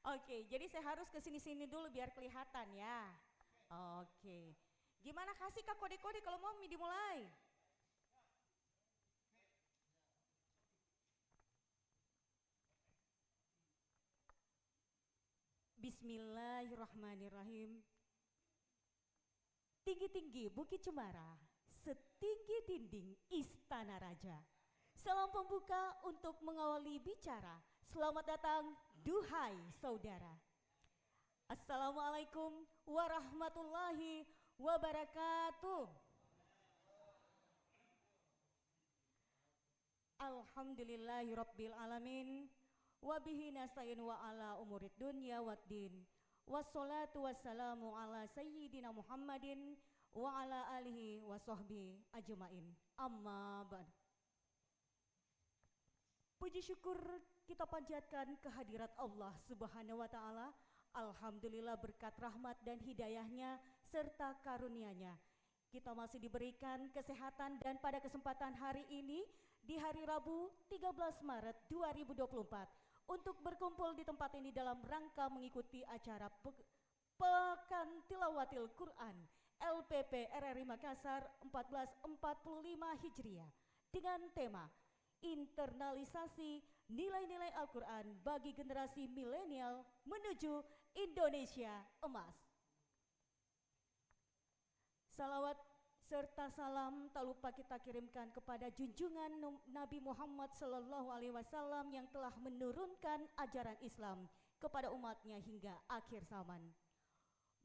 Oke, jadi saya harus ke sini-sini dulu biar kelihatan ya. Oke. Gimana, kasih Kak kode-kode kalau mau dimulai? Bismillahirrahmanirrahim. Tinggi-tinggi Bukit Cemara, setinggi dinding Istana Raja. Salam pembuka untuk mengawali bicara. Selamat datang, duhai saudara. Assalamualaikum warahmatullahi wabarakatuh. Alhamdulillahirabbil alamin. Wabihi nasta'in wa ala umurid dunya waddin. Wassalatu wassalamu ala sayyidina Muhammadin wa ala alihi wa sahbihi ajmain. Amma ba'd. Puji syukur kita panjatkan kehadirat Allah Subhanahu wa taala. Alhamdulillah berkat rahmat dan hidayahnya serta karunia-Nya kita masih diberikan kesehatan, dan pada kesempatan hari ini di hari Rabu 13 Maret 2024 untuk berkumpul di tempat ini dalam rangka mengikuti acara Pekan Tilawatil Quran LPP RRI Makassar 1445 Hijriah dengan tema internalisasi nilai-nilai Al-Quran bagi generasi milenial menuju Indonesia Emas. Salawat serta salam tak lupa kita kirimkan kepada junjungan Nabi Muhammad SAW yang telah menurunkan ajaran Islam kepada umatnya hingga akhir zaman.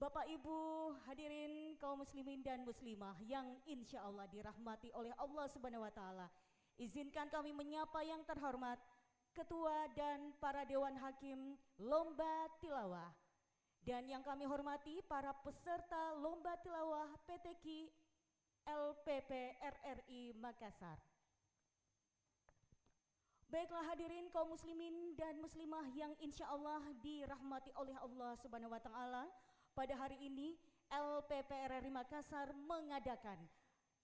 Bapak Ibu hadirin kaum muslimin dan muslimah yang insya Allah dirahmati oleh Allah Subhanahu wa taala. Izinkan kami menyapa yang terhormat Ketua dan para Dewan Hakim Lomba Tilawah, dan yang kami hormati para peserta Lomba Tilawah PTQ LPP RRI Makassar. Baiklah hadirin kaum muslimin dan muslimah yang insya Allah dirahmati oleh Allah Subhanahu wa taala. Pada hari ini LPP RRI Makassar mengadakan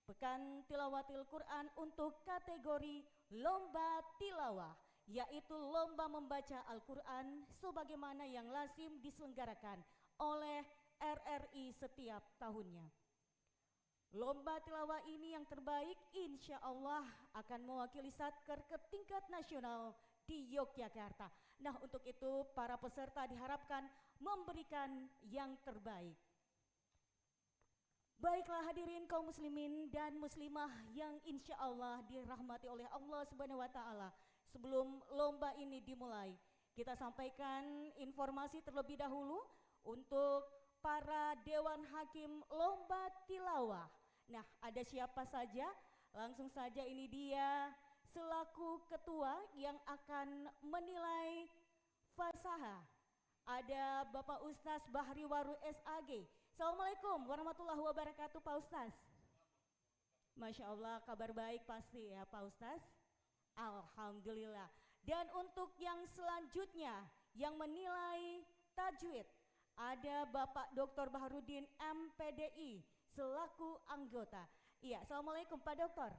Pekan Tilawatil Quran untuk kategori Lomba Tilawah, yaitu lomba membaca Al-Quran sebagaimana yang lazim diselenggarakan oleh RRI setiap tahunnya. Lomba tilawah ini yang terbaik insya Allah akan mewakili Satker ke tingkat nasional di Yogyakarta. Nah, untuk itu para peserta diharapkan memberikan yang terbaik. Baiklah hadirin kaum muslimin dan muslimah yang insya Allah dirahmati oleh Allah Subhanahu wa taala. Sebelum lomba ini dimulai, kita sampaikan informasi terlebih dahulu untuk para Dewan Hakim Lomba Tilawah. Nah, ada siapa saja? Langsung saja ini dia selaku ketua yang akan menilai fasaha. Ada Bapak Ustaz Bahri Waru SAG. Assalamualaikum warahmatullahi wabarakatuh Pak Ustaz. Masya Allah, kabar baik pasti ya Pak Ustaz. Alhamdulillah. Dan untuk yang selanjutnya yang menilai tajwid, ada Bapak Dr. Baharudin MPDI selaku anggota. Iya, Assalamualaikum Pak Dokter.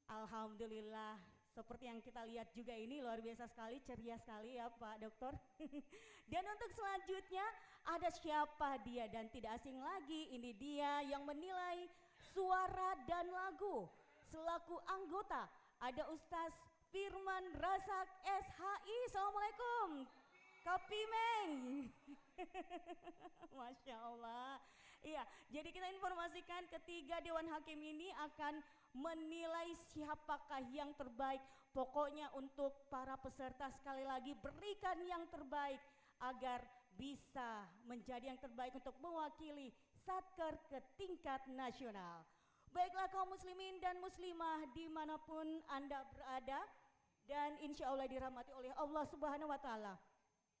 Alhamdulillah, seperti yang kita lihat juga ini luar biasa sekali, ceria sekali ya Pak Dokter. Dan untuk selanjutnya ada siapa dia, dan tidak asing lagi, ini dia yang menilai suara dan lagu. Selaku anggota ada Ustaz Firman Razak SHI. Assalamualaikum Kapimeng. Masya Allah. Iya, jadi kita informasikan ketiga Dewan Hakim ini akan menilai siapakah yang terbaik. Pokoknya untuk para peserta sekali lagi berikan yang terbaik agar bisa menjadi yang terbaik untuk mewakili Satker ke tingkat nasional. Baiklah kaum muslimin dan muslimah dimanapun Anda berada, dan insya Allah dirahmati oleh Allah Subhanahu wa taala.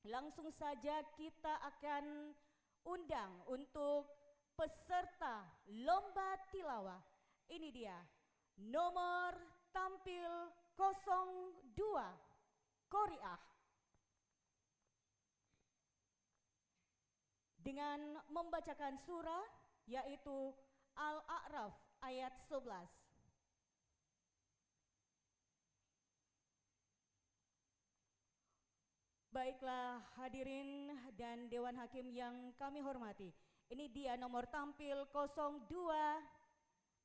Langsung saja kita akan undang untuk peserta Lomba Tilawah. Ini dia nomor tampil 02 Qoriah dengan membacakan surah yaitu Al-A'raf ayat 11. Baiklah hadirin dan Dewan Hakim yang kami hormati. Ini dia nomor tampil 02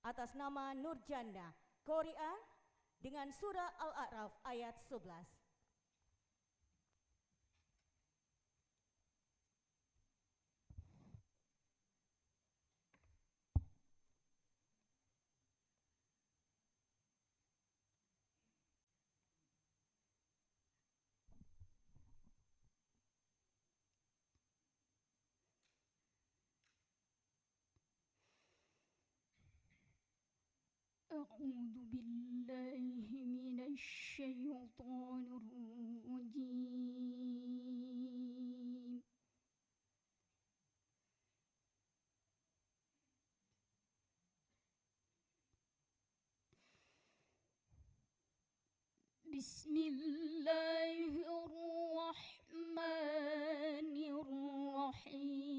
atas nama Nurjanda Korea dengan surah Al-A'raf ayat 11. أعوذ بالله من الشيطان الرجيم. بسم الله الرحمن الرحيم.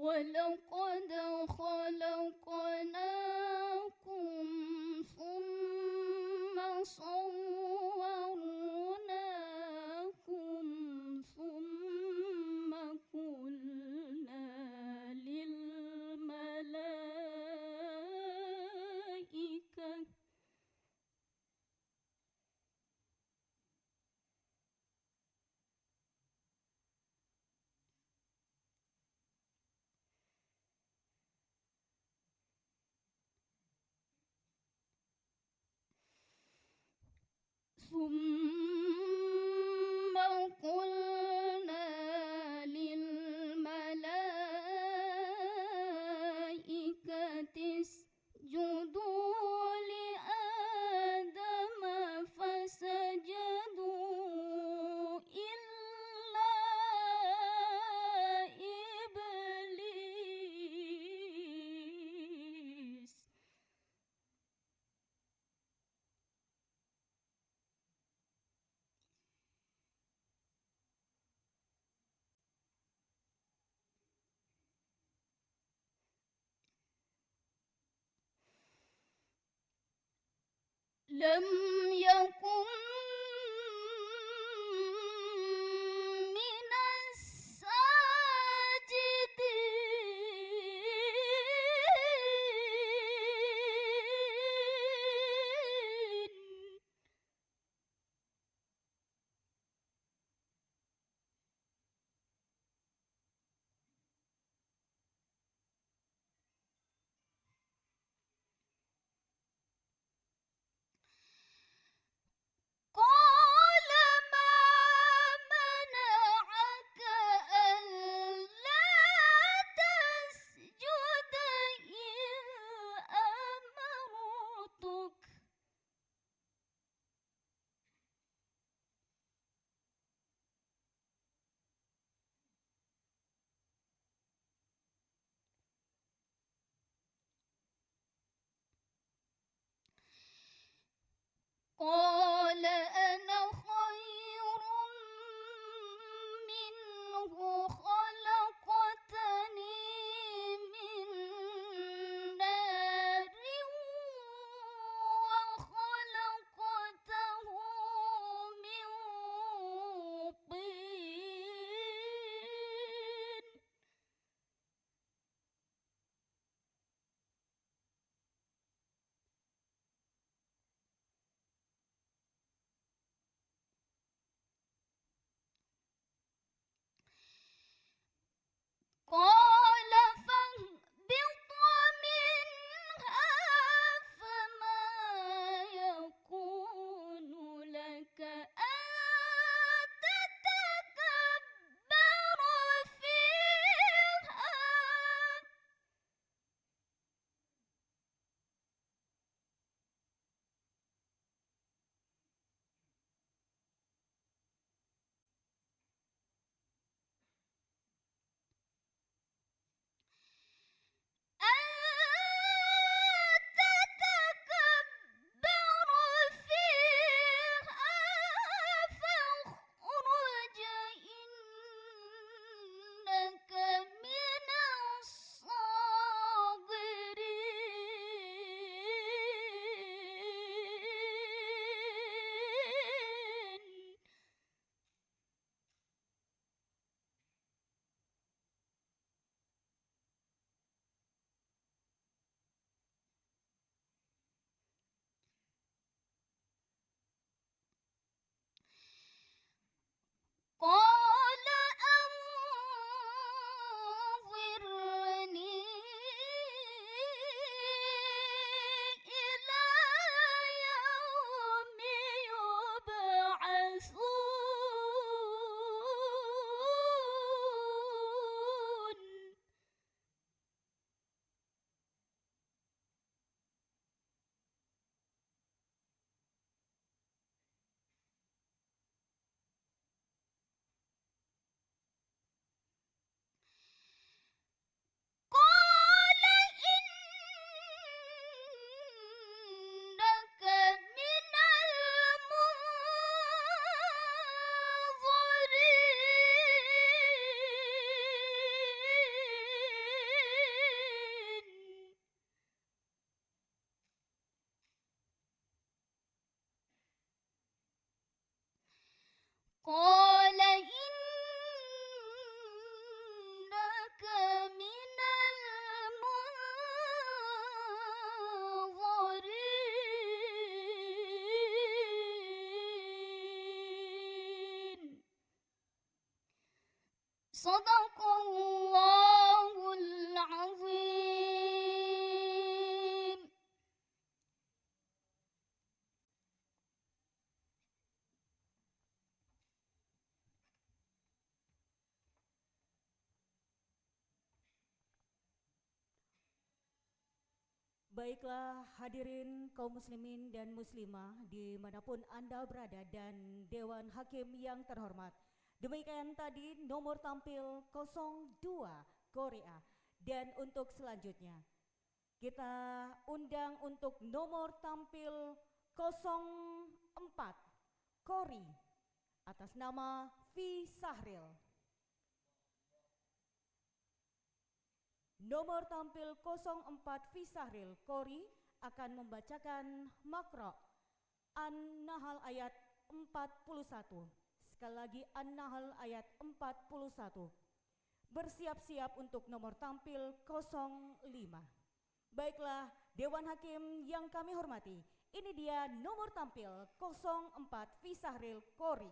ولقد خلقناكم ثم صورناكم ثم قلنا للملائكة ثم قلنا للملائكة اسجدوا لآدم فسجدوا إلا إبليس لم يكن من الساجدين. Baiklah hadirin kaum muslimin dan muslimah dimanapun Anda berada dan Dewan Hakim yang terhormat. Demikian tadi nomor tampil 02 Korea. Dan untuk selanjutnya kita undang untuk nomor tampil 04 Kori atas nama V Sahril. Nomor tampil 04 V Sahril Kori akan membacakan makro An-Nahl ayat 41. Sekali lagi An-Nahl ayat 41. Bersiap-siap untuk nomor tampil 05. Baiklah Dewan Hakim yang kami hormati, ini dia nomor tampil 04 V Sahril Kori.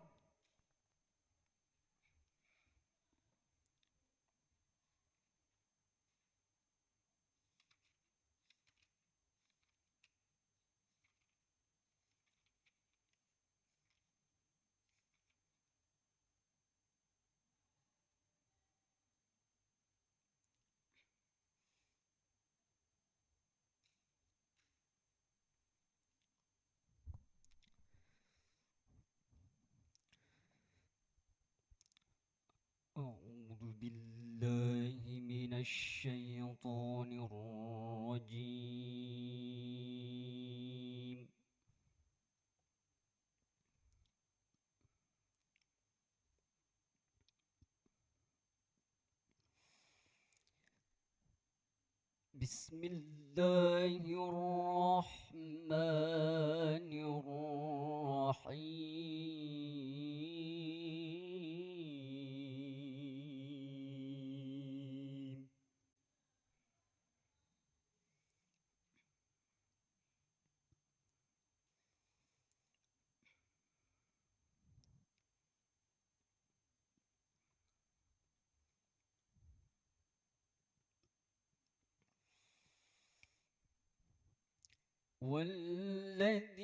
أعوذ بالله من الشيطان الرجيم. بسم الله الرحمن الرحيم. والذين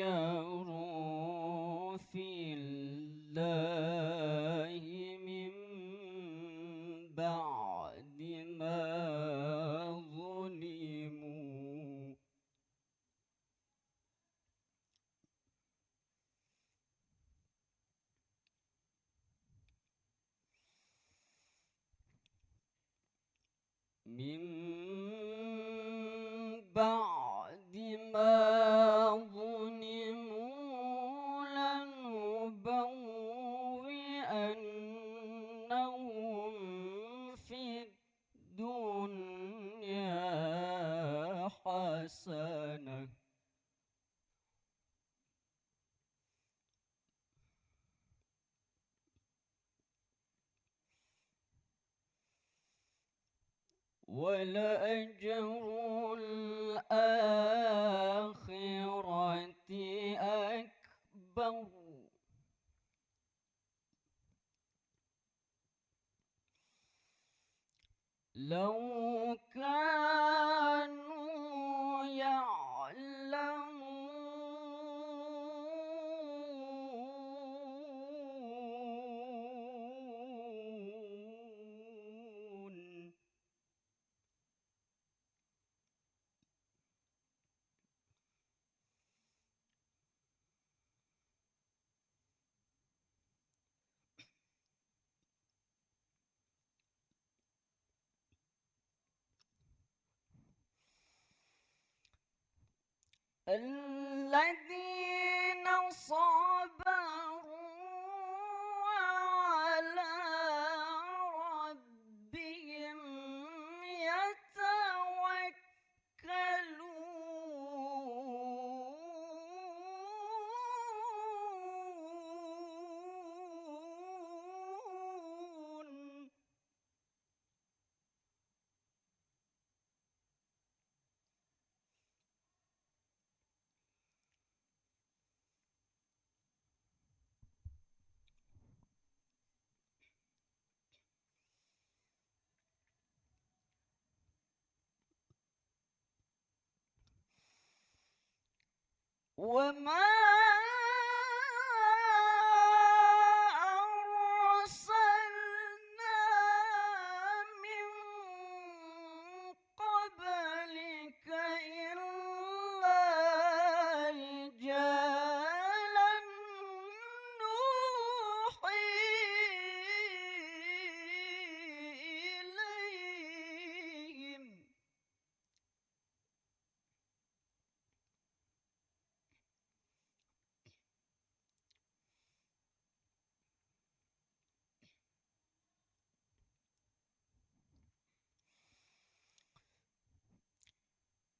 هاجروا في الله من بعد ما ظلموا بعد ما ظلموا لنبوئنهم في الدنيا حسنة ولأجر الآخرة أكبر لو كانوا يعلمون. الذين صبروا وعلى ربهم يتوكلون. وما أرسلنا من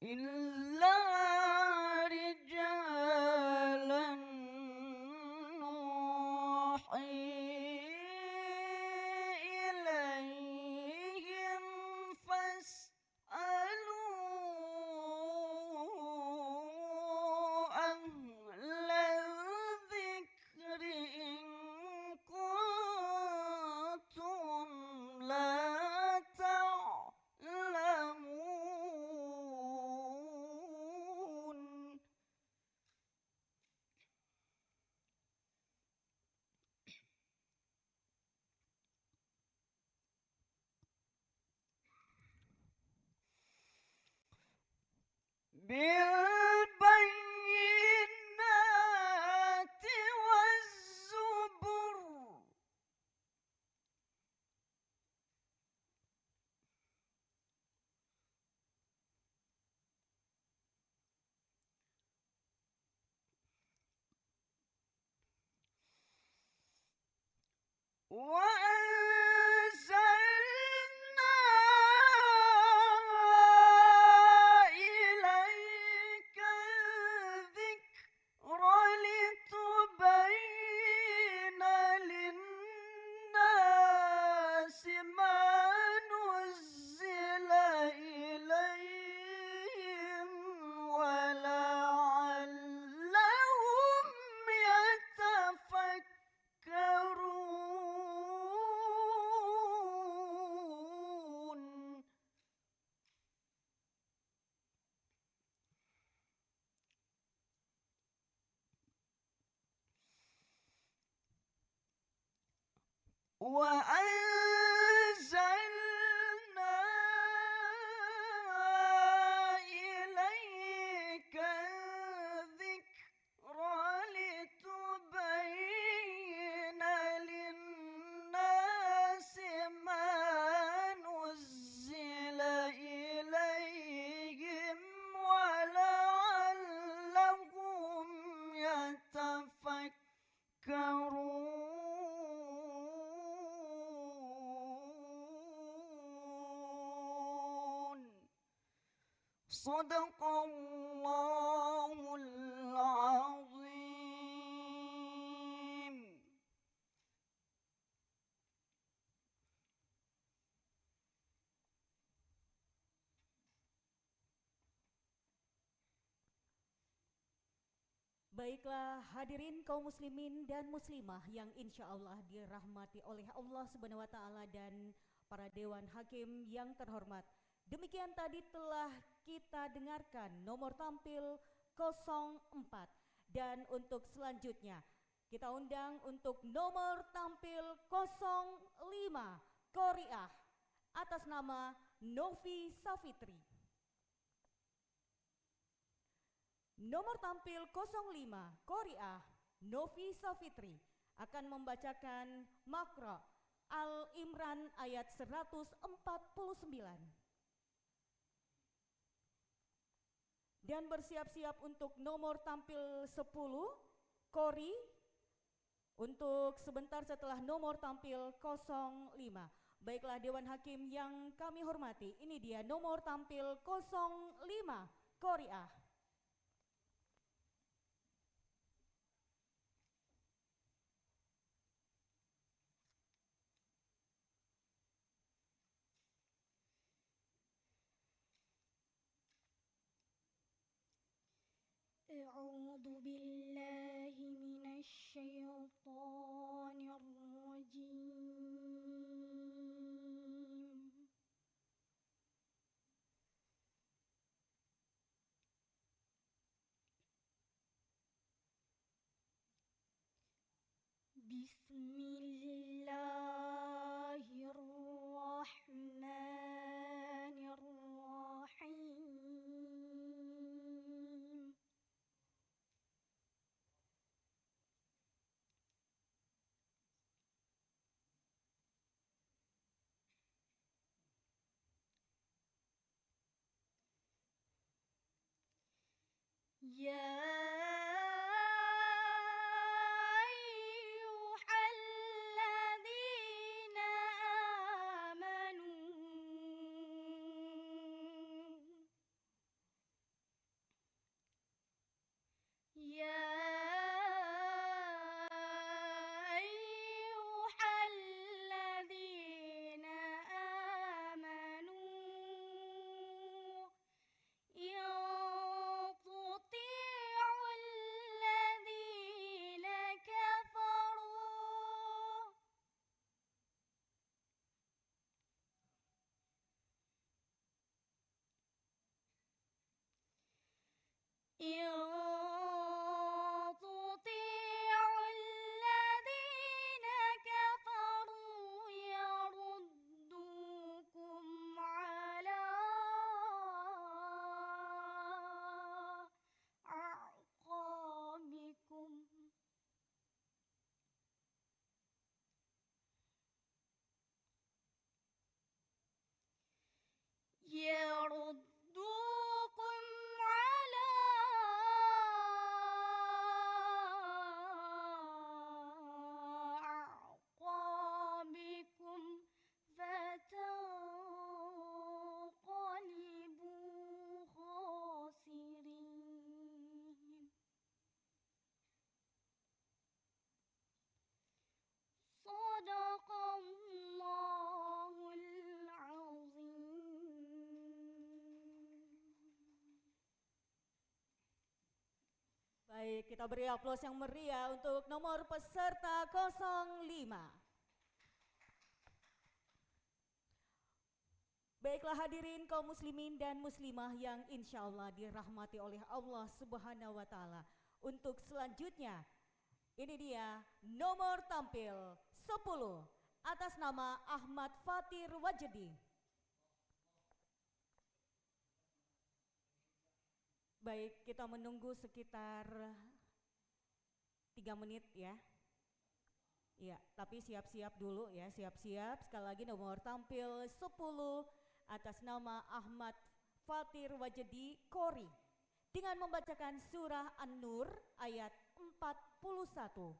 إلا رجالا نوحي إليهم فاسألوا أهل الذكر إن كنتم لا تعلمون. بالبينات والزبر وأنزلنا إليك الذكر لتبين للناس ما نزل إليهم ولعلهم يتفكرون. وأنزلنا إليك الذكر لتبين للناس ما نزل إليهم ولعلهم يتفكرون. صدق الله العظيم. Baiklah hadirin kaum muslimin dan muslimah yang insya Allah dirahmati oleh Allah Subhanahu wa Ta'ala dan para dewan hakim yang terhormat. Demikian tadi telah kita dengarkan nomor tampil 04 dan untuk selanjutnya kita undang untuk nomor tampil 05 Qoriah atas nama Novi Safitri. Nomor tampil 05 Qoriah Novi Safitri akan membacakan Makra Al-Imran ayat 149. Dan bersiap-siap untuk nomor tampil 10 Qori untuk sebentar setelah nomor tampil 05. Baiklah Dewan Hakim yang kami hormati, ini dia nomor tampil 05 Qoriah. أعوذ بالله من الشيطان الرجيم. بسم الله الرحمن الرحيم. يا أيها الذين آمنوا Baik, kita beri aplaus yang meriah untuk nomor peserta 05. Baiklah hadirin kaum muslimin dan muslimah yang insya Allah dirahmati oleh Allah Subhanahu wa Ta'ala. Untuk selanjutnya, ini dia nomor tampil 10 atas nama Ahmad Fatir Wajedi. Baik, kita menunggu sekitar 3 menit ya. Iya, tapi siap-siap dulu ya, siap-siap. Sekali lagi nomor tampil 10 atas nama Ahmad Fatir Wajedi Kori dengan membacakan surah An-Nur ayat 41.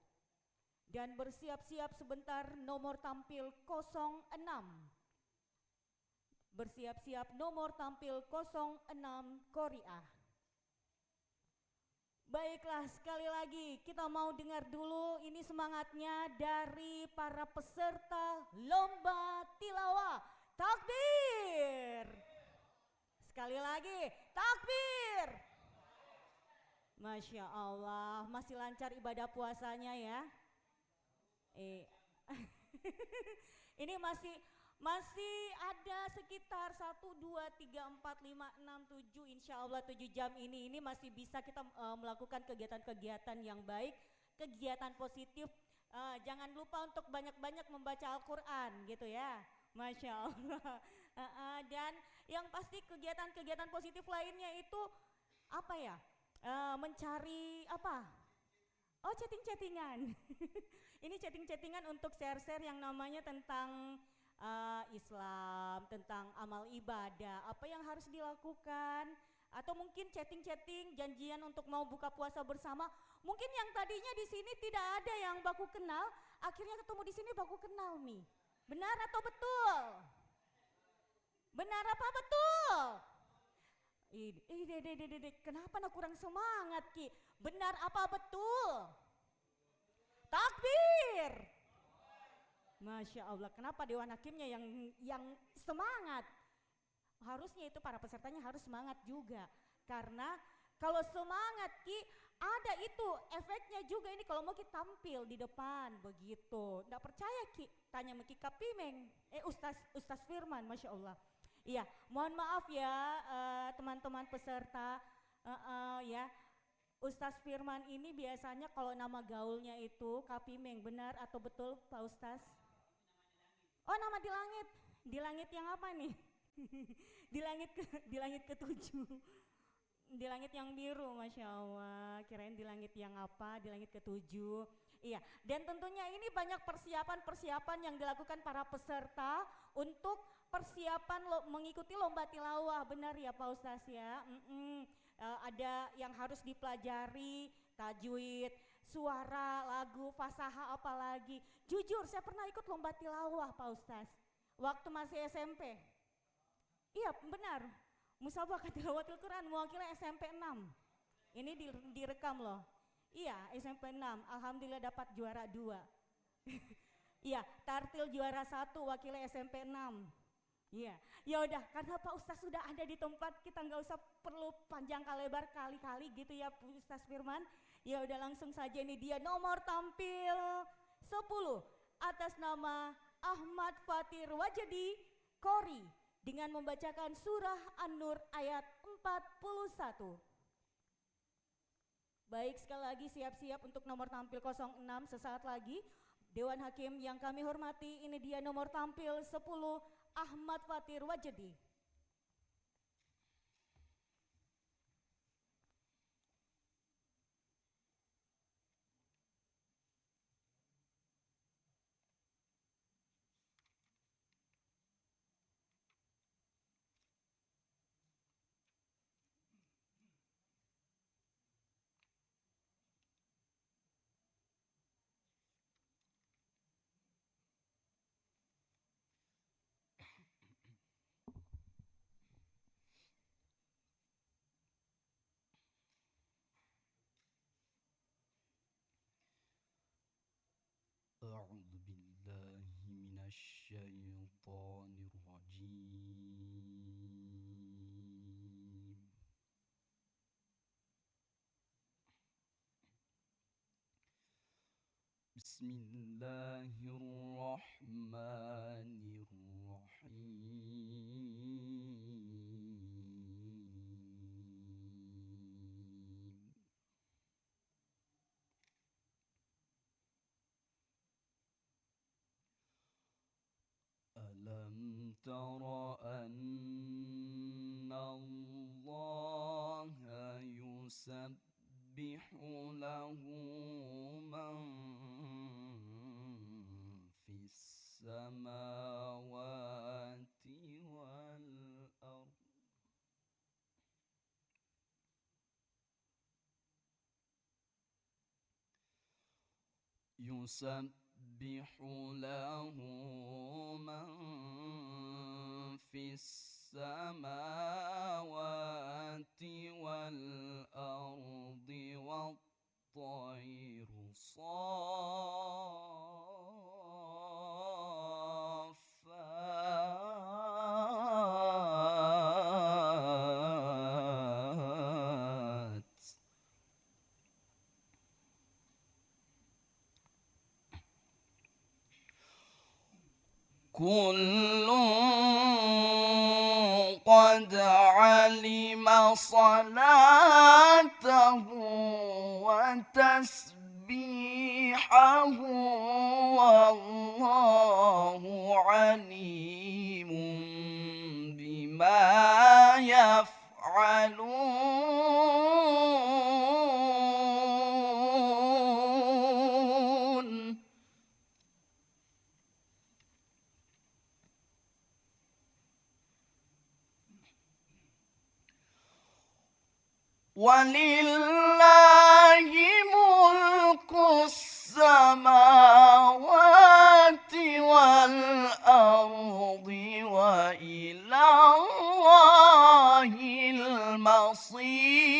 Dan bersiap-siap sebentar nomor tampil 06. Bersiap-siap nomor tampil 06 Korea. Baiklah, sekali lagi kita mau dengar dulu ini semangatnya dari para peserta lomba tilawah. Takbir. Sekali lagi, takbir. Masya Allah, masih lancar ibadah puasanya ya. Ini masih ada sekitar 1, 2, 3, 4, 5, 6, 7, insya Allah 7 jam ini masih bisa kita melakukan kegiatan-kegiatan yang baik, kegiatan positif. Jangan lupa untuk banyak-banyak membaca Al-Quran gitu ya. Masya Allah. Dan yang pasti kegiatan-kegiatan positif lainnya itu apa ya? Mencari apa? Oh, chatting-chattingan. Ini chatting-chattingan untuk share-share yang namanya tentang Islam, tentang amal ibadah, apa yang harus dilakukan, atau mungkin chatting-chatting janjian untuk mau buka puasa bersama. Mungkin yang tadinya di sini tidak ada yang baku kenal, akhirnya ketemu di sini baku kenal nih. Benar atau betul? Benar apa betul? Kenapa nak kurang semangat Ki? Benar apa betul? Takbir. Masya Allah, kenapa Dewan Hakimnya yang semangat? Harusnya itu para pesertanya harus semangat juga. Karena kalau semangat Ki, ada itu efeknya juga ini kalau mau Ki tampil di depan begitu. Nggak percaya Ki, tanya sama Ki Kapimeng, Ustaz Firman, Masya Allah. Iya, mohon maaf ya teman-teman peserta, ya. Ustaz Firman ini biasanya kalau nama gaulnya itu Kapimeng, benar atau betul Pak Ustaz? Oh, nama di langit yang apa nih? di langit ketujuh. Di langit yang biru, Masya Allah. Kirain di langit yang apa, di langit ketujuh. Iya, dan tentunya ini banyak persiapan yang dilakukan para peserta untuk persiapan mengikuti lomba tilawah. Benar ya Pak Ustaz ya? Ada yang harus dipelajari, tajwid, suara, lagu, fasaha apalagi. Jujur saya pernah ikut lomba tilawah Pak Ustaz, waktu masih SMP. Iya benar. Musabaqah tilawatil Quran mewakili SMP 6. Ini direkam loh. Iya, SMP 6. Alhamdulillah dapat juara 2. Iya, tartil juara 1 wakili SMP 6. Iya. Ya udah, karena Pak Ustaz sudah ada di tempat, kita nggak usah perlu panjang kali lebar kali-kali gitu ya Ustaz Firman. Ya udah langsung saja, ini dia nomor tampil 10 atas nama Ahmad Fatir Wajedi Kori dengan membacakan surah An-Nur ayat 41. Baik, sekali lagi siap-siap untuk nomor tampil 06 sesaat lagi. Dewan Hakim yang kami hormati, ini dia nomor tampil 10 Ahmad Fatir Wajedi. أعوذ بالله من الشيطان الرجيم بسم الله الرحمن الرحيم. ألم تر أن الله يسبح له من في السماوات والأرض يسبح له من في السماوات والأرض والطير صافات كل قد علم صلاته وتسبيحه والله عليم بما يفعلون ولله ملك السماوات والأرض وإلى الله المصير.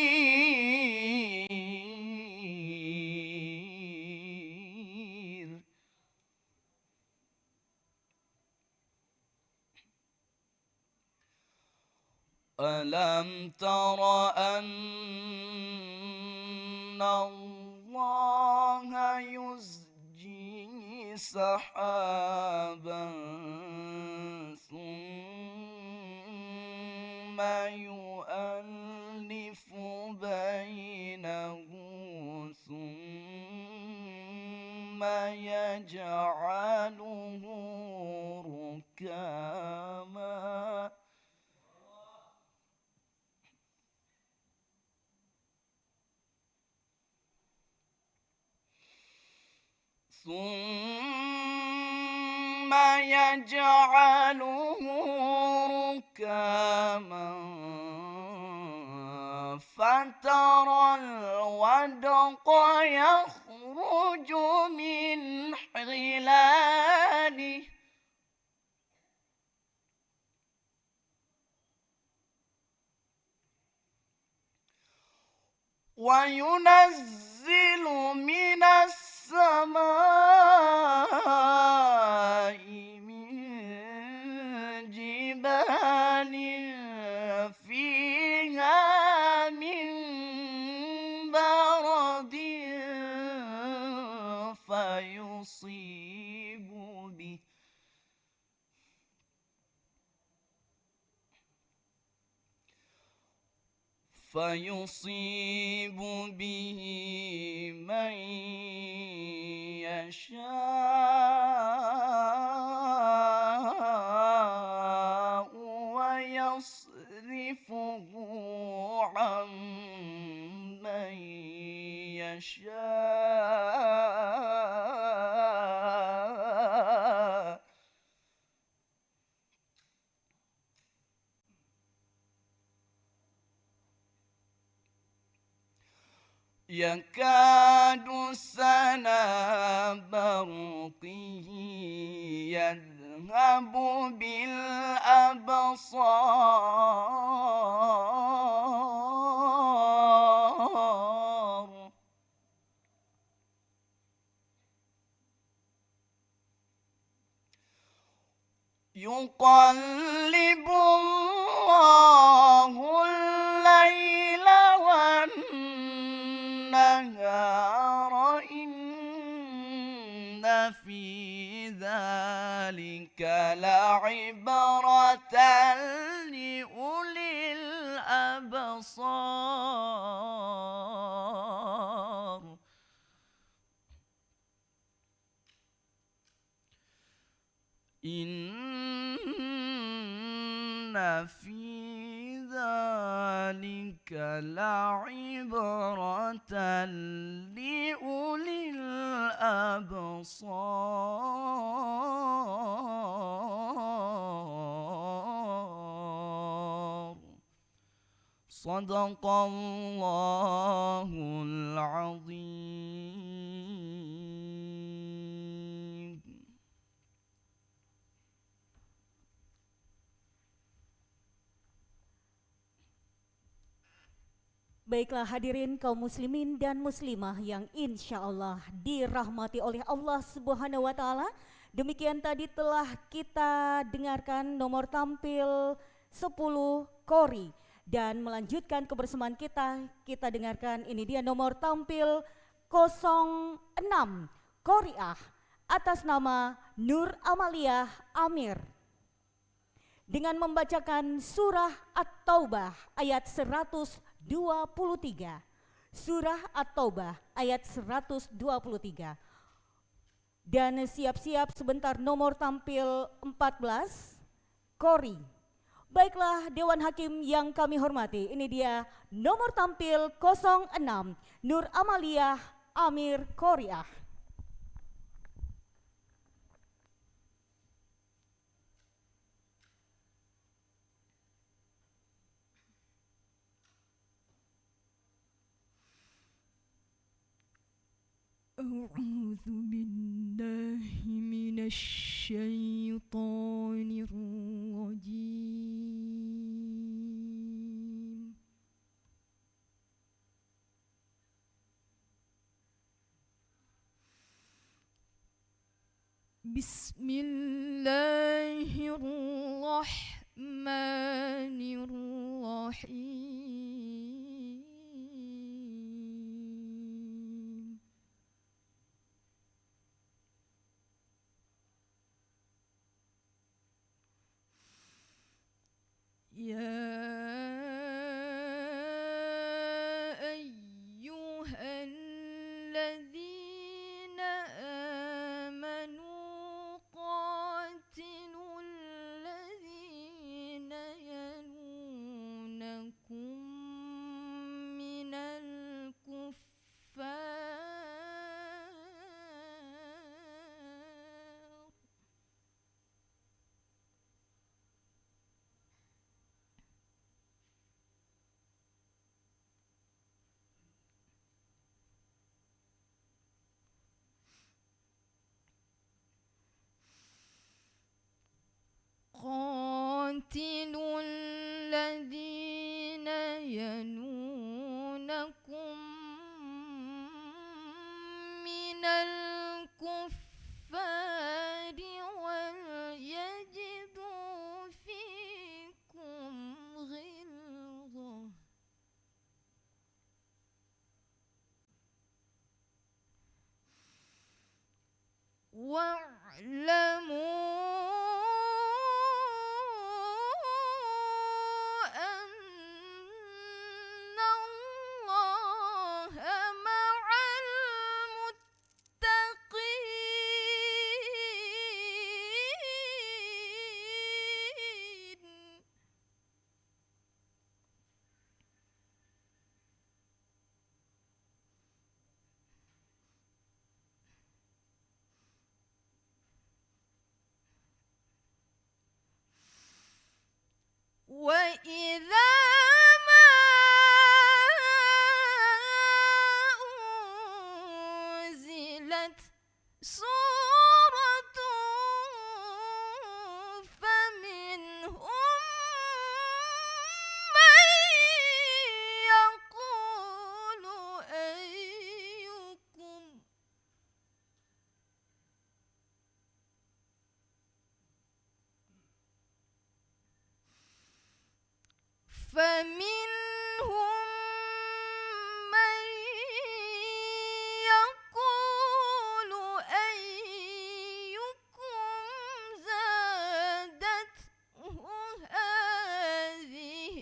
ألم تر أن الله يزجي سحابا ثم يؤلف بينه ثم يجعله ركاما ثم يجعله ركاما فترى الودق يخرج من خلاله وينزل من السماء من جبال فيها من برد فيصيب به من يشاء ويصرفه عن من يشاء يكاد سنا برقه يذهب بالأبصار يقلب الله الليل والنهار إن الأبصار إن في ذلك لعبرة لأولي الأبصار صدق الله العظيم. Baiklah hadirin kaum muslimin dan muslimah yang insya Allah dirahmati oleh Allah Subhanahu wa Ta'ala. Demikian tadi telah kita dengarkan nomor tampil 10 Kori. Dan melanjutkan kebersamaan kita dengarkan ini dia nomor tampil 06 Koriah atas nama Nur Amalia Amir. Dengan membacakan surah At-Taubah ayat 123. Surah At-Taubah ayat 123. Dan siap-siap sebentar nomor tampil 14 Kori. Baiklah Dewan Hakim yang kami hormati, ini dia nomor tampil 06 Nur Amalia Amir Koriah. أعوذ بالله من الشيطان الرجيم. بسم الله الرحمن الرحيم. يا أيها الذين آمنوا قاتلوا الذين يلونكم من الكفار قاتلوا الذين يلونكم من الكفار وليجدوا فيكم غلظة واعلموا وإذا ما أنزلت سورة فمنهم من يقول أيكم فمنهم من يقول أيكم زادته هذه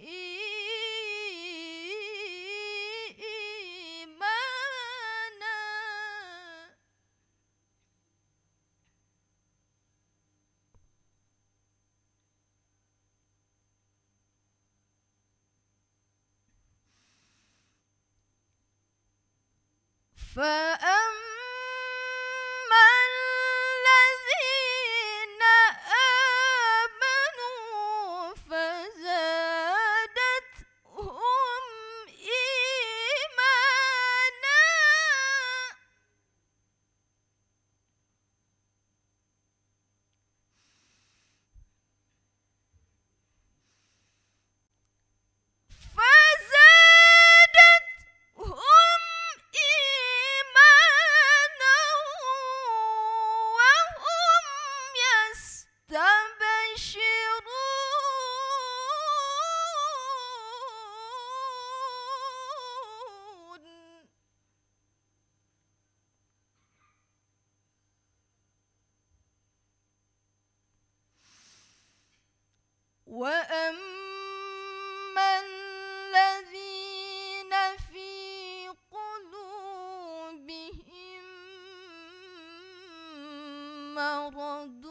فأما الذين آمنوا فزادتهم إيمانا وهم يستبشرون وأما الذين في قلوبهم مرض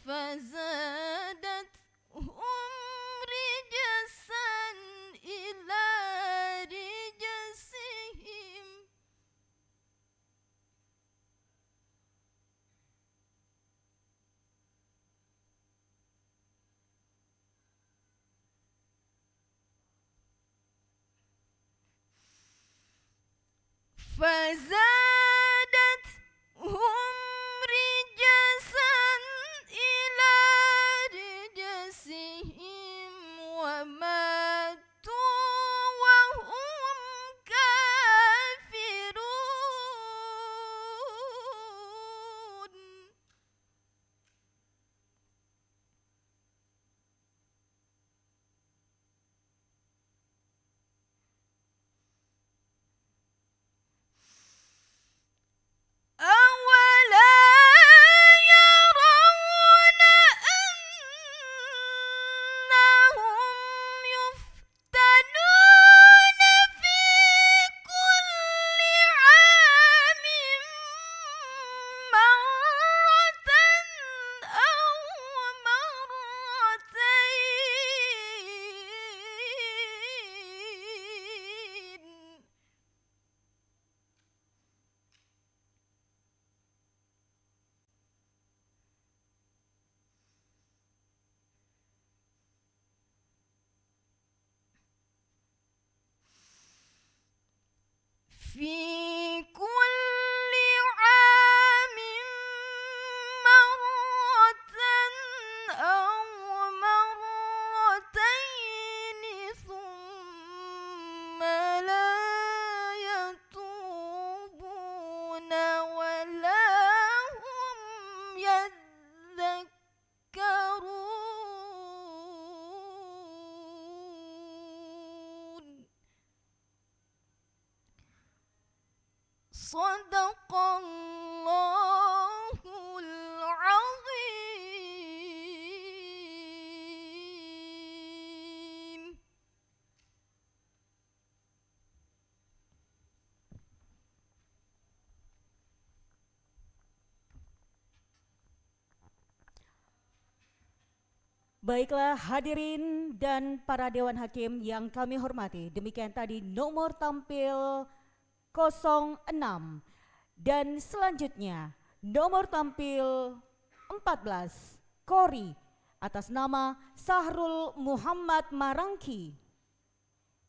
فزادتهم رجسا إلى رجسهم فزادتهم رجسا إلى رجسهم وماتوا وهم كافرون أولا يرون أنهم يفتنون في كل عام مرة أو مرتين في كل عام مرة أو مرتين ثم لا يتوبون ولا هم يذكرون صدق الله العظيم. Baiklah hadirin dan para Dewan Hakim yang kami hormati, demikian tadi nomor tampil 06 dan selanjutnya nomor tampil 14 Kori atas nama Sahrul Muhammad Marangki.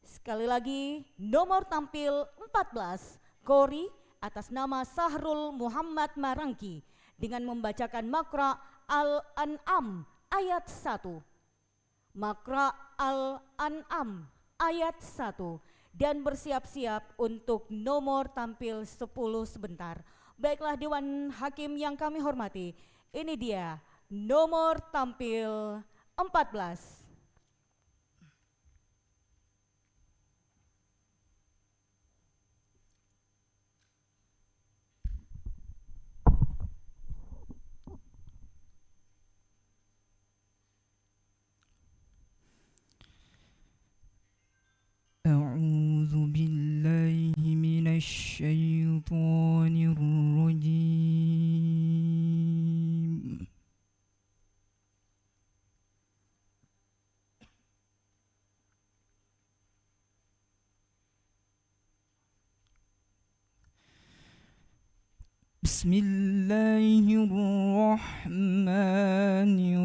Sekali lagi nomor tampil 14 Kori atas nama Sahrul Muhammad Marangki dengan membacakan Makra Al-An'am ayat 1. Makra Al-An'am ayat 1 dan bersiap-siap untuk nomor tampil 10 sebentar. Baiklah Dewan Hakim yang kami hormati, ini dia nomor tampil 14. أعوذ بالله من الشيطان الرجيم. بسم الله الرحمن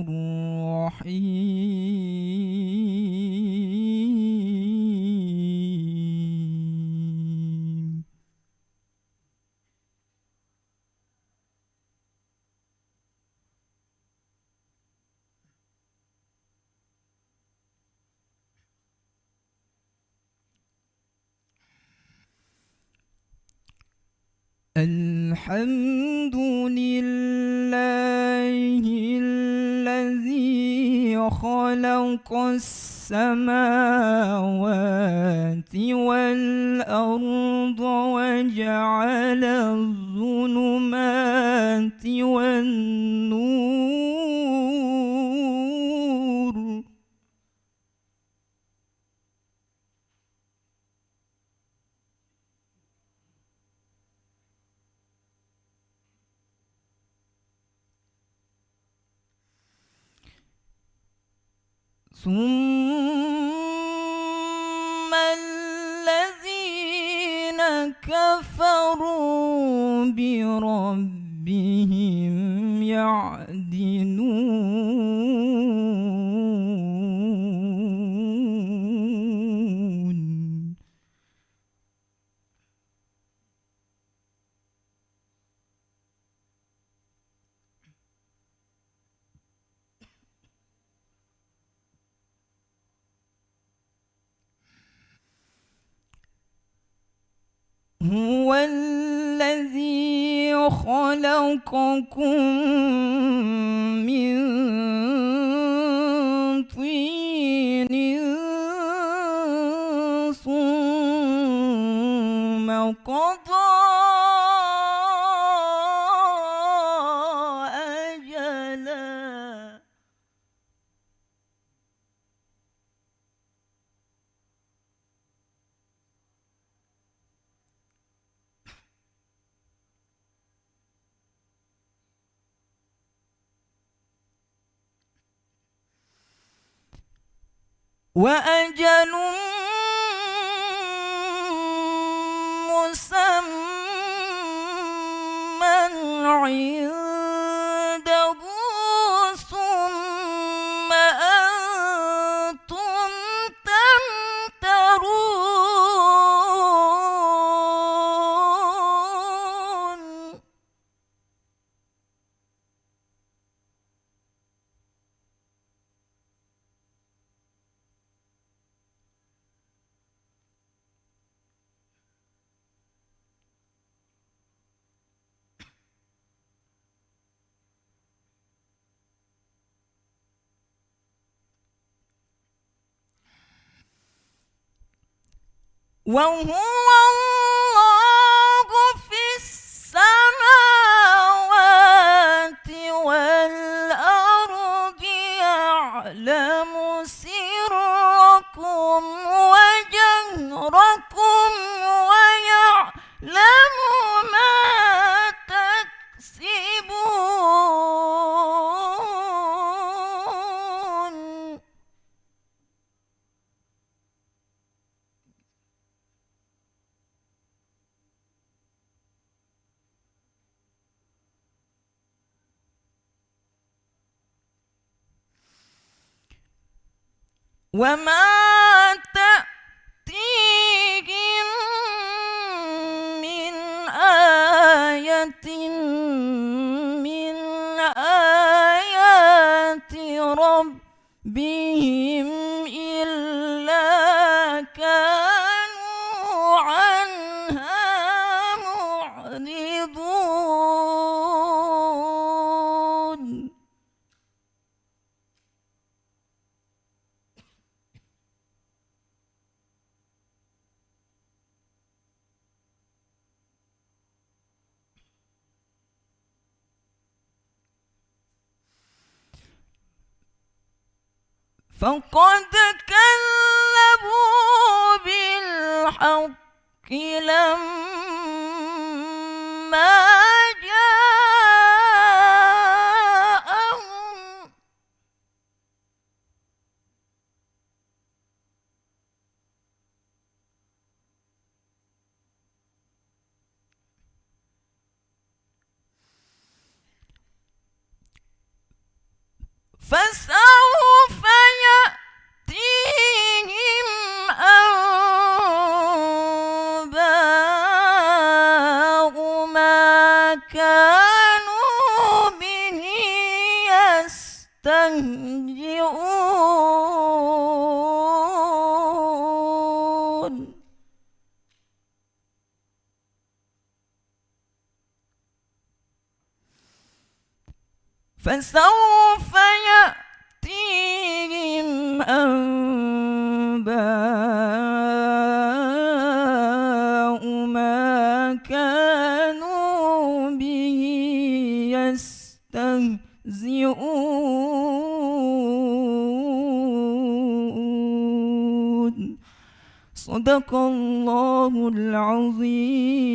الرحيم الحمد لله الذي خلق السماوات والأرض وجعل الظلمات والنور ثم الذين كفروا بربهم يعدلون هو الذي خلقكم من طين ثم قضى أجلا وأجل مسمى عنده ثم أنتم تمترون وهو الله في السماوات والأرض يعلم سركم وجهركم ويعلم ما تكسبون وما تأتيهم من آية من آيات ربهم إلا كانوا عنها معرضون فقد كذبوا بالحق لما جاءهم يستهزئون فسوف يأتيهم أنباء ما كانوا به يستهزئون صدق الله العظيم.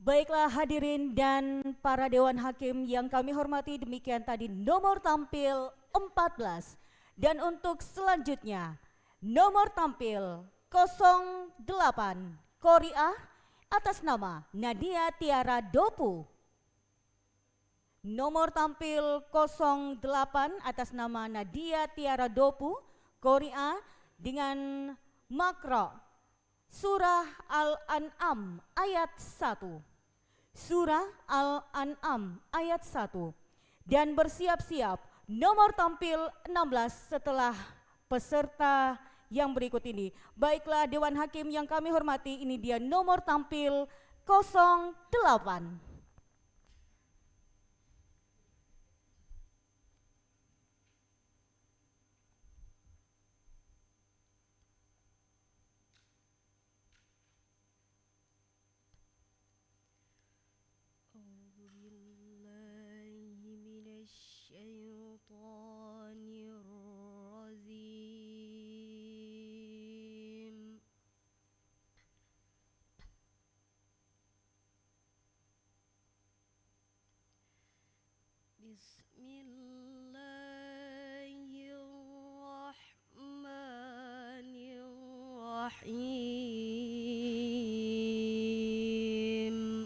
Baiklah hadirin dan para Dewan Hakim yang kami hormati, demikian tadi nomor tampil 14. Dan untuk selanjutnya nomor tampil 08 Koriah atas nama Nadia Tiara Dopu. Nomor tampil 08 atas nama Nadia Tiara Dopu Koriah dengan makro Surah Al-An'am ayat 1. Surah Al-An'am ayat 1. Dan bersiap-siap nomor tampil 16 setelah peserta yang berikut ini. Baiklah Dewan Hakim yang kami hormati, ini dia nomor tampil 08. Bismillahirrahmanirrahim.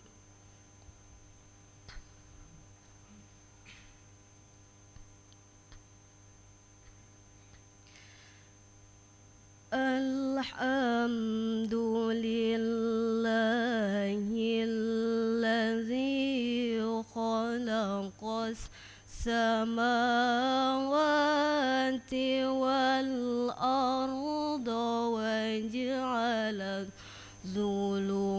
Alhamdulillahilladzi khalaqas samawati wal arda waj'ala zulumati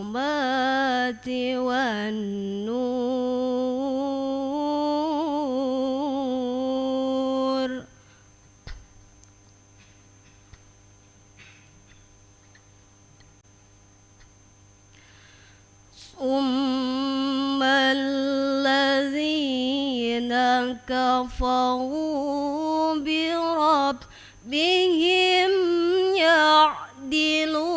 wan nur. Alladzina kafaru bi rabbihim ya'dilun.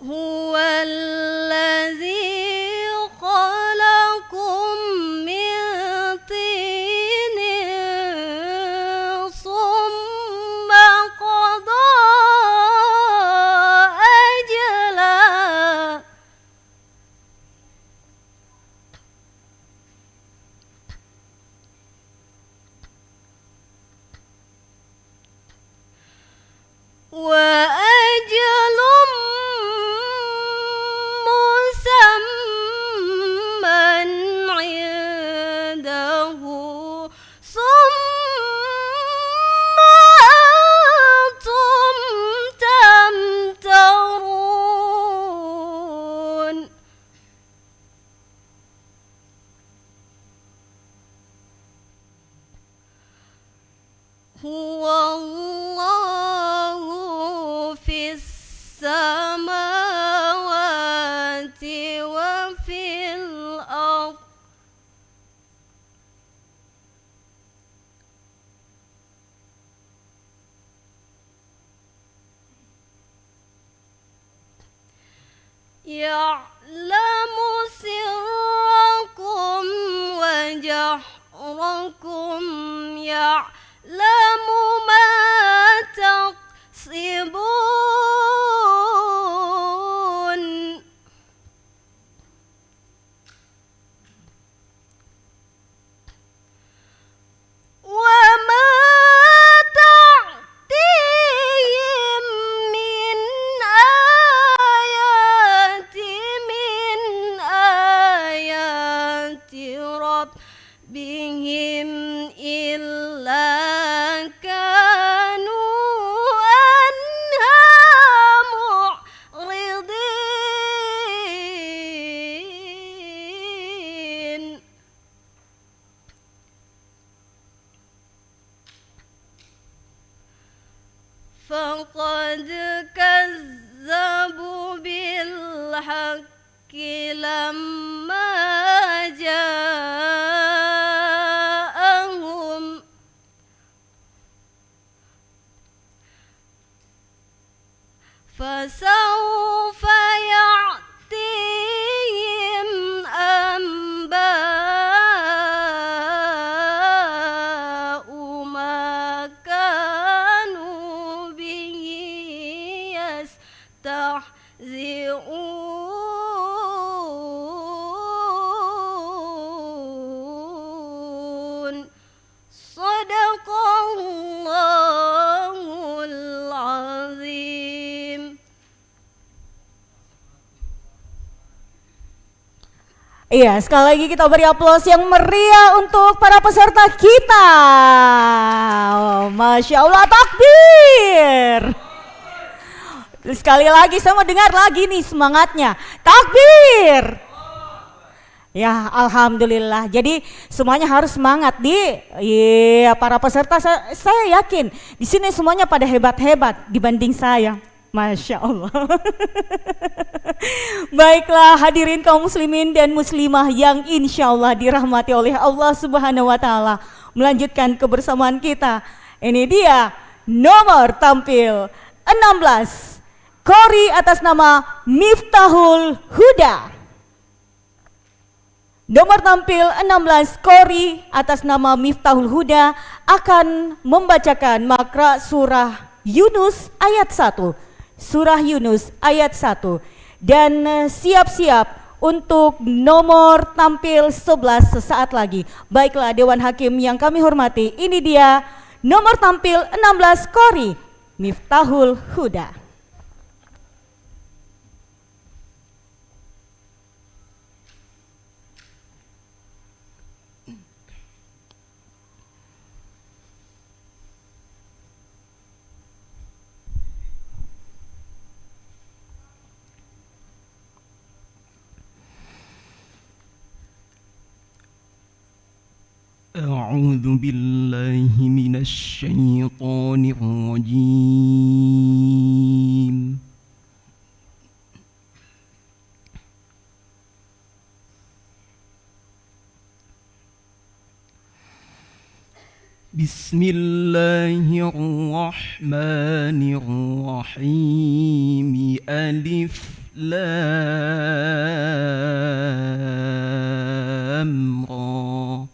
Huwallazi khalaqakum min tinin summa qada ajala. Wa ajalum musamman indahu summa antum tamtarun. Huwallahu fis samawati wa fil ardh. Ya'lamu sirrakum wa jahrakum, ya'lamu ma taksibun. ربهم إلا كانوا عنها معرضين فقد كذبوا بالحق لما جاءهم فسوف يأتيهم أنباء ما كانوا به يستهزئون صدق الله العظيم. Iya, sekali lagi kita beri aplaus yang meriah untuk para peserta kita. Masya Allah, takbir. Sekali lagi saya mau dengar lagi nih semangatnya. Takbir. Ya, alhamdulillah. Jadi semuanya harus semangat iya, para peserta saya yakin di sini semuanya pada hebat-hebat dibanding saya. Masya Allah. Baiklah hadirin kaum muslimin dan muslimah yang insya Allah dirahmati oleh Allah Subhanahu wa Ta'ala. Melanjutkan kebersamaan kita. Ini dia nomor tampil 16. Kori atas nama Miftahul Huda. Nomor tampil 16 Kori atas nama Miftahul Huda akan membacakan makra surah Yunus ayat 1. Surah Yunus ayat 1. Dan siap-siap untuk nomor tampil 11 sesaat lagi. Baiklah Dewan Hakim yang kami hormati, ini dia nomor tampil 16 Kori Miftahul Huda. أعوذ بالله من الشيطان الرجيم. بسم الله الرحمن الرحيم. ألف لام را.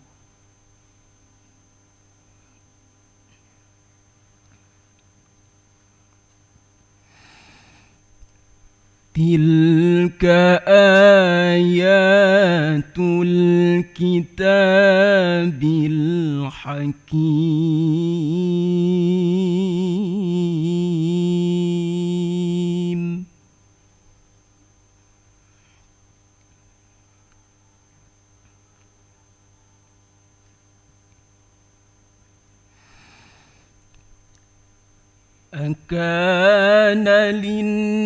تلك آيات الكتاب الحكيم. أكان للناس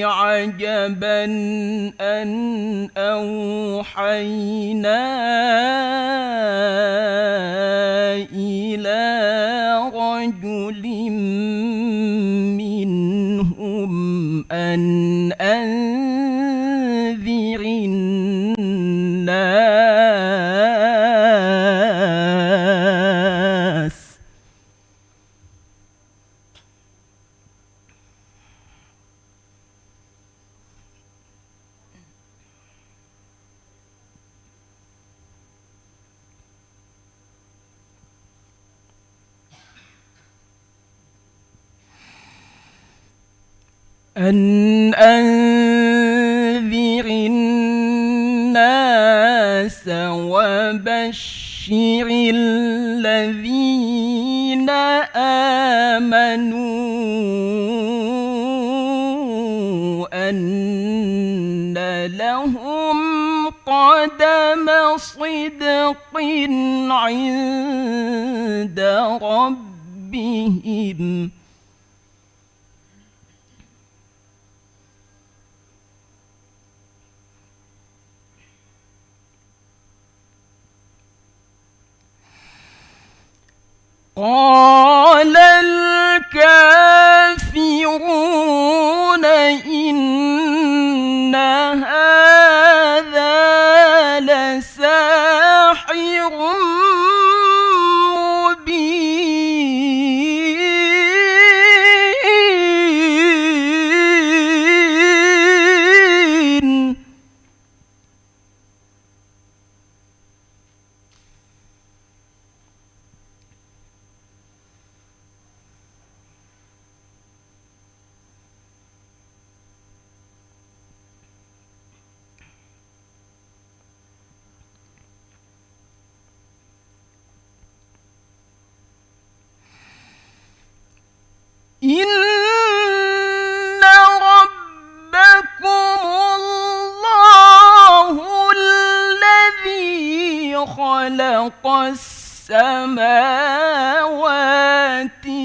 عجبا أن أوحينا إلى رجل منهم أن أنذر الناس. أن أنذر الناس وبشر الذين آمنوا أن لهم قدم صدق عند ربهم قال الكافرون إن هذا لساحر مبين إن ربكم الله الذي خلق السماوات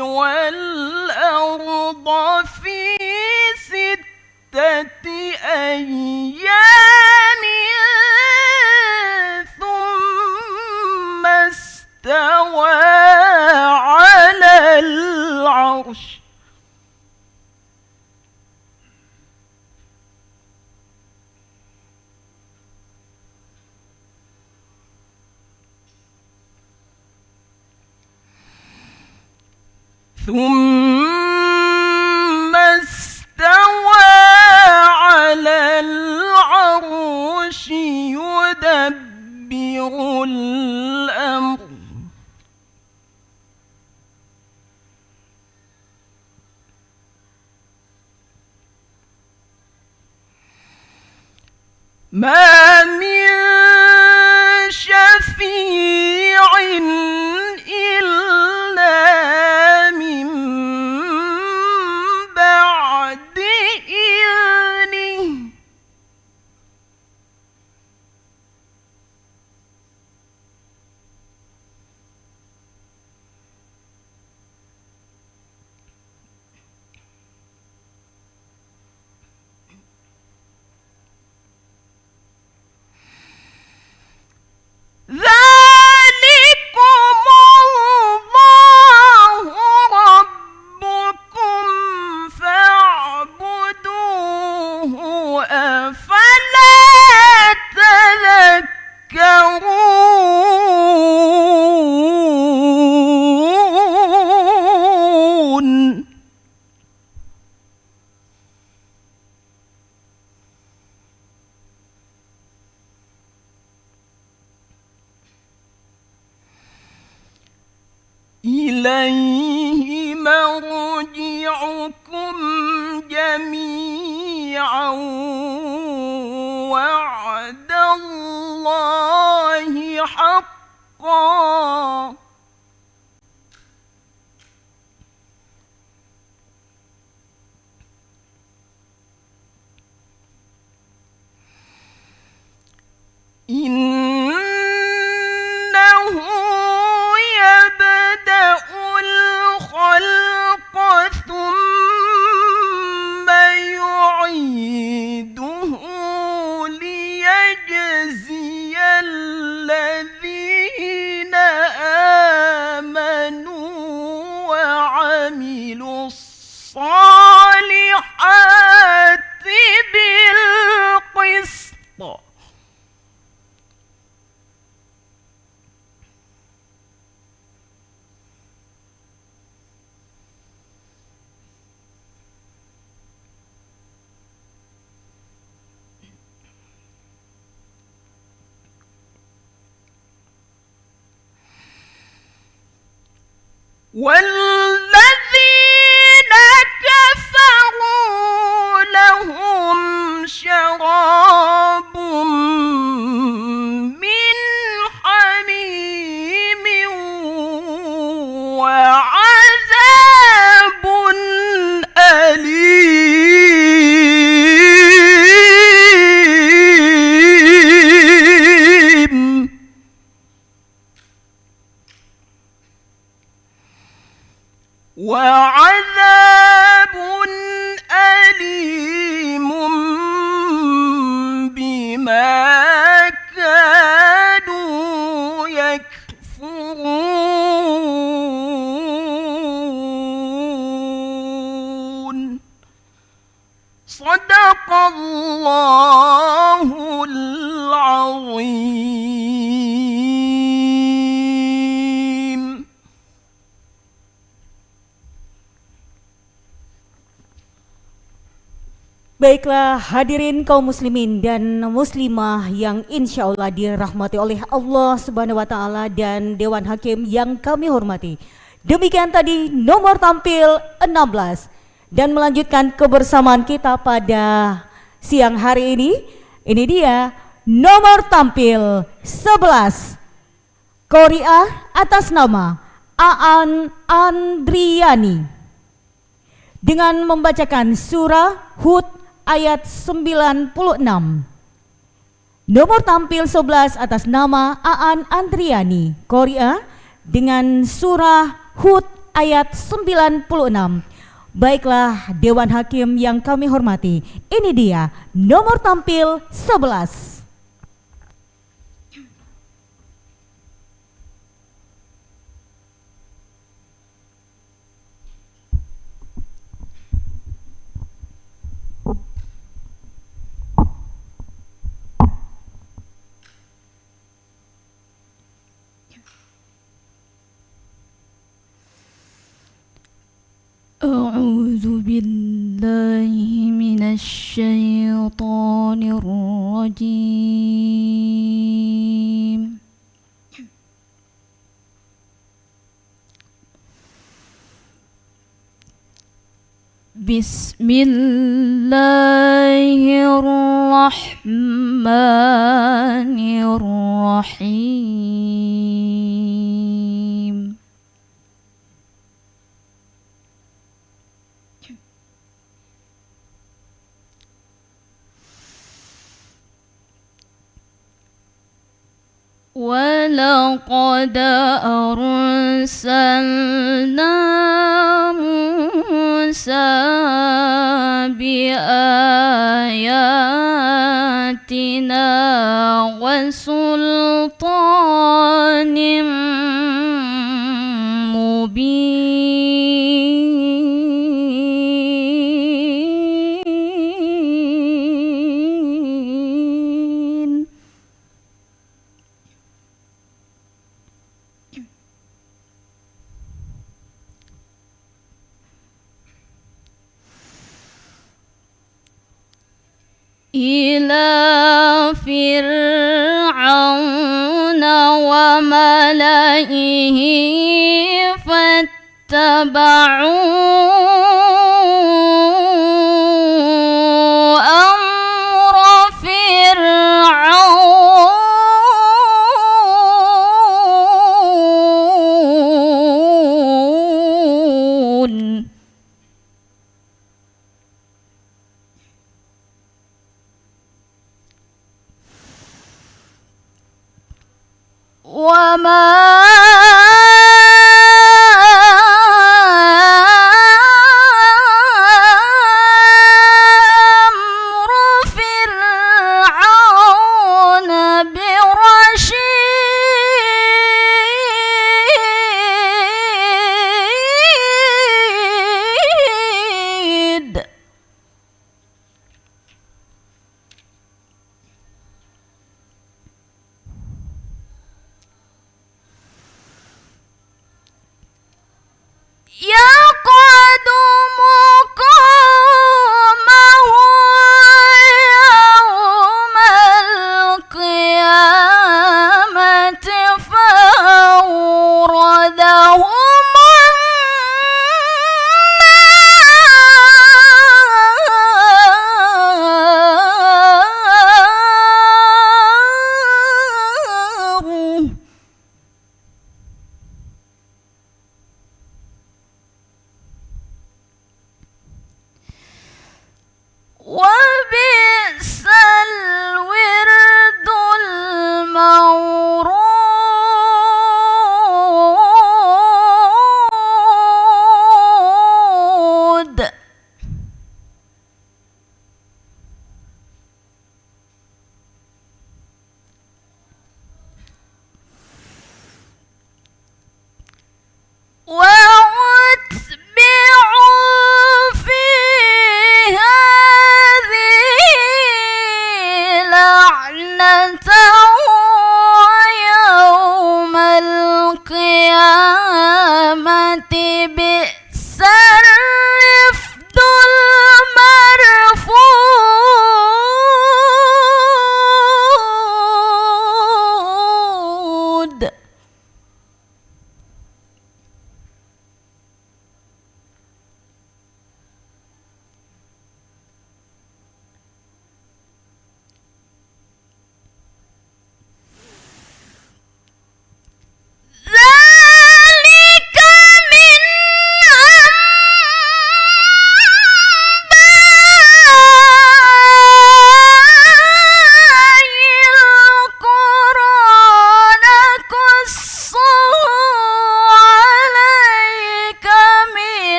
والأرض في 6 أيام ثم استوى على العرش ثم استوى على العرش يدبر الأمر ما من شفيع إلا من بعد إذنه ذلكم الله ربكم فاعبدوه أفلا تذكرون إليه مرجعكم جميعا وعد الله حقا إنه يبدأ الخلق ثم يعيده ليجزي الذين آمنوا وعملوا الصالحات بالقسط والذين كفروا لهم شراب من حميم وعذاب أليم وعذاب أليم بما كانوا يكفرون. صدق الله العظيم. Baiklah hadirin kaum muslimin dan muslimah yang insya Allah dirahmati oleh Allah Subhanahu wa Ta'ala dan Dewan Hakim yang kami hormati. Demikian tadi nomor tampil 16 dan melanjutkan kebersamaan kita pada siang hari ini. Ini dia nomor tampil 11 Korea atas nama Aan Andriani dengan membacakan surah Hud ayat 96. Nomor tampil 11 atas nama Aan Andriani, Korea, dengan surah Hud ayat 96. Baiklah Dewan Hakim yang kami hormati, ini dia nomor tampil 11. أعوذ بالله من الشيطان الرجيم. بسم الله الرحمن الرحيم. ولقد أرسلنا موسى بآياتنا وسلطان مبين. إلى فرعون وملئه فاتبعوا أمر فرعون. وما أمر فرعون برشيد.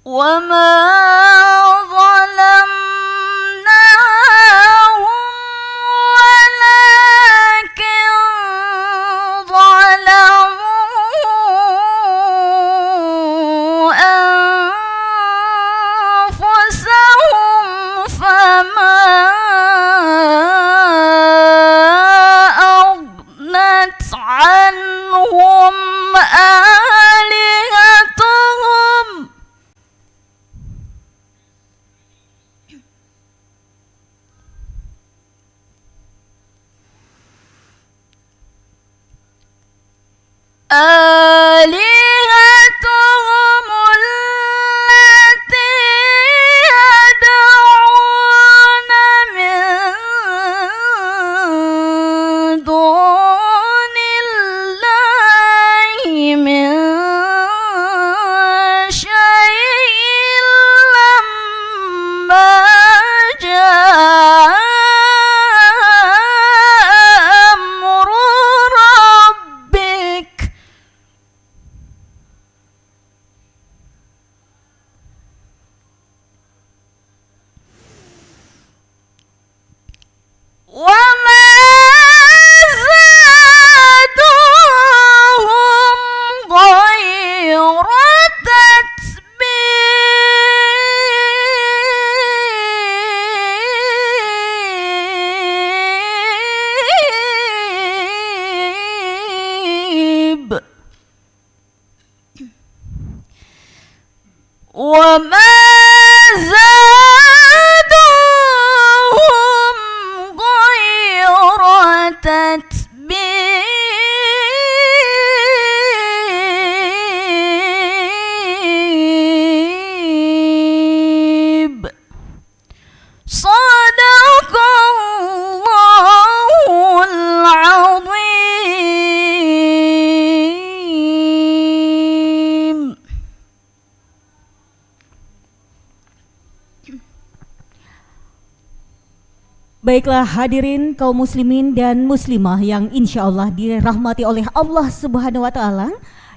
وما ظلمناهم ولكن ظلموا أنفسهم فما أغنت عنهم آلهتهم التي يدعون من دون الله من شيء لما جاء أمر ربك وما زادوهم غير تتبيب وما زادوهم غير تتبيب صدق الله العظيم. Baiklah hadirin kaum muslimin dan muslimah yang insya Allah dirahmati oleh Allah Subhanahu wa Ta'ala,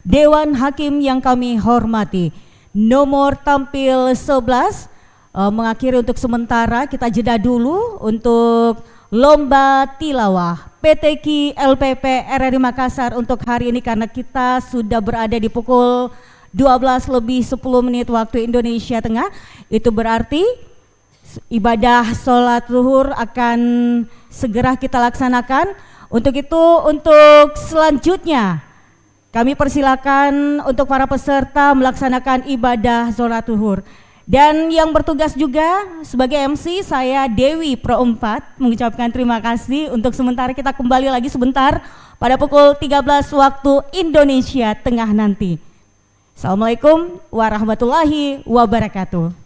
Dewan Hakim yang kami hormati, nomor tampil 11 mengakhiri untuk sementara. Kita jeda dulu untuk lomba tilawah PTQ LPP RRI Makassar untuk hari ini karena kita sudah berada di pukul 12 lebih 10 menit waktu Indonesia Tengah. Itu berarti ibadah sholat zuhur akan segera kita laksanakan. Untuk itu, untuk selanjutnya kami persilakan untuk para peserta melaksanakan ibadah sholat zuhur. Dan yang bertugas juga sebagai MC saya Dewi Pro 4 mengucapkan terima kasih. Untuk sementara kita kembali lagi sebentar pada pukul 13 waktu Indonesia Tengah nanti. Assalamualaikum warahmatullahi wabarakatuh.